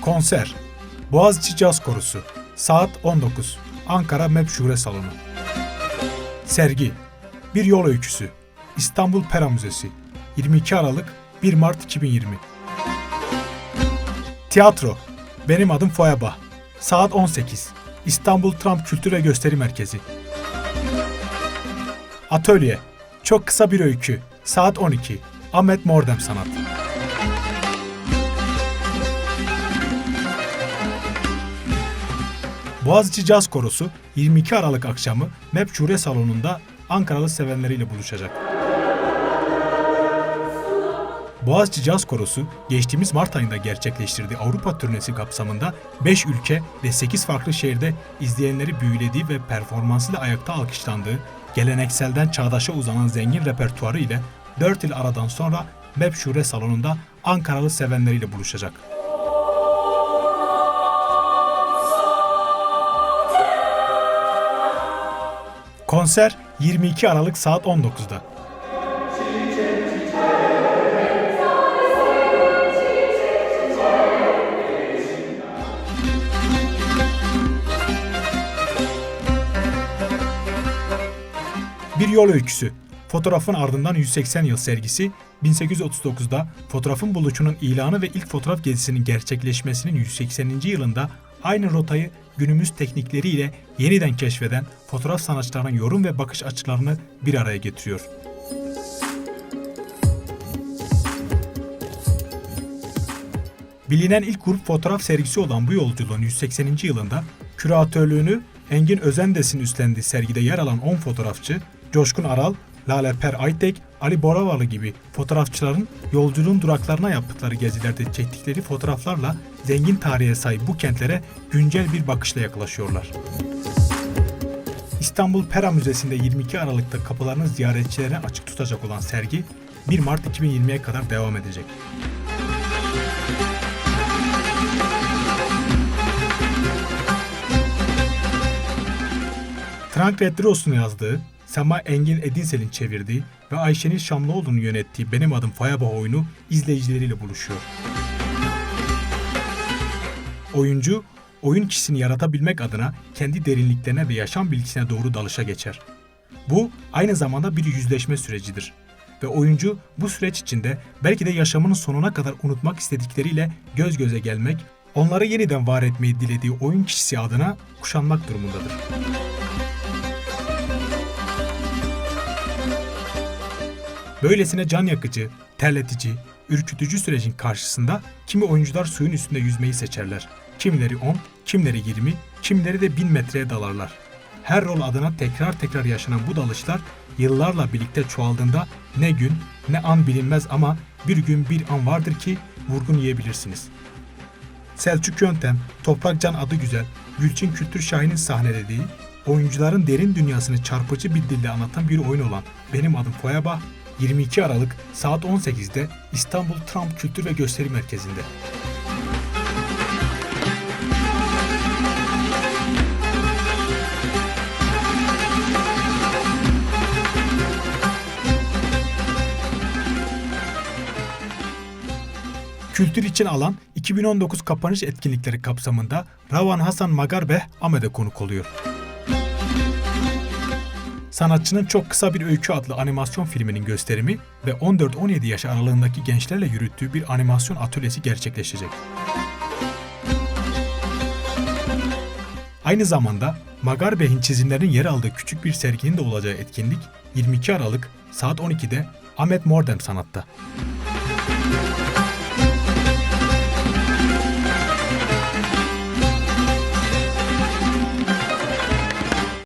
Konser Boğaziçi Caz Korosu Saat 19 Ankara MEP Şure Salonu. Sergi Bir Yol Öyküsü İstanbul Pera Müzesi 22 Aralık 1 Mart 2020. Tiyatro Benim Adım Foyabah Saat 18 İstanbul Trump Kültür ve Gösteri Merkezi. Atölye Çok Kısa Bir Öykü Saat 12 Ahmet Mordem Sanat. Boğaziçi Caz Korosu 22 Aralık akşamı MEP Şure Salonu'nda Ankaralı sevenleriyle buluşacak. Boğaziçi Caz Korosu geçtiğimiz Mart ayında gerçekleştirdiği Avrupa turnesi kapsamında 5 ülke ve 8 farklı şehirde izleyenleri büyülediği ve performansıyla ayakta alkışlandığı gelenekselden çağdaşa uzanan zengin repertuarı ile 4 yıl aradan sonra MEP Şure Salonu'nda Ankaralı sevenleriyle buluşacak. Konser 22 Aralık saat 19'da. Bir Yol Öyküsü Fotoğrafın Ardından 180 Yıl sergisi 1839'da fotoğrafın buluşunun ilanı ve ilk fotoğraf gezisinin gerçekleşmesinin 180. yılında aynı rotayı günümüz teknikleriyle yeniden keşfeden fotoğraf sanatçılarının yorum ve bakış açılarını bir araya getiriyor. Bilinen ilk grup fotoğraf sergisi olan bu yolculuğun 180. yılında küratörlüğünü Engin Özendes'in üstlendiği sergide yer alan 10 fotoğrafçı, Coşkun Aral, Lale Per Aytek, Ali Boravalı gibi fotoğrafçıların yolculuğun duraklarına yaptıkları gezilerde çektikleri fotoğraflarla zengin tarihe sahip bu kentlere güncel bir bakışla yaklaşıyorlar. İstanbul Pera Müzesi'nde 22 Aralık'ta kapılarını ziyaretçilere açık tutacak olan sergi 1 Mart 2020'ye kadar devam edecek. Frank Redros'un yazdığı, Sema Engin Edinsel'in çevirdiği ve Ayşenil Şamlıoğlu'nun yönettiği Benim Adım Foyabah oyunu izleyicileriyle buluşuyor. Oyuncu, oyun kişisini yaratabilmek adına kendi derinliklerine ve yaşam bilgisine doğru dalışa geçer. Bu, aynı zamanda bir yüzleşme sürecidir. Ve oyuncu bu süreç içinde belki de yaşamının sonuna kadar unutmak istedikleriyle göz göze gelmek, onları yeniden var etmeyi dilediği oyun kişisi adına kuşanmak durumundadır. Böylesine can yakıcı, terletici, ürkütücü sürecin karşısında kimi oyuncular suyun üstünde yüzmeyi seçerler. Kimileri 10, kimileri 20, kimileri de 1000 metreye dalarlar. Her rol adına tekrar yaşanan bu dalışlar yıllarla birlikte çoğaldığında ne gün ne an bilinmez ama bir gün bir an vardır ki vurgun yiyebilirsiniz. Selçuk Yöntem, Toprak Can Adıgüzel, Gülçin Kültür Şahin'in sahnelediği, oyuncuların derin dünyasını çarpıcı bir dille anlatan bir oyun olan Benim Adım Foyabah, 22 Aralık saat 18'de İstanbul Trump Kültür ve Gösteri Merkezi'nde. Kültür için alan 2019 kapanış etkinlikleri kapsamında Ravan Hasan Magarbeh Ahmet'e konuk oluyor. Sanatçının Çok Kısa Bir Öykü adlı animasyon filminin gösterimi ve 14-17 yaş aralığındaki gençlerle yürüttüğü bir animasyon atölyesi gerçekleşecek. Aynı zamanda Magarbeh'in çizimlerinin yer aldığı küçük bir serginin de olacağı etkinlik 22 Aralık saat 12'de Ahmet Mordem Sanat'ta.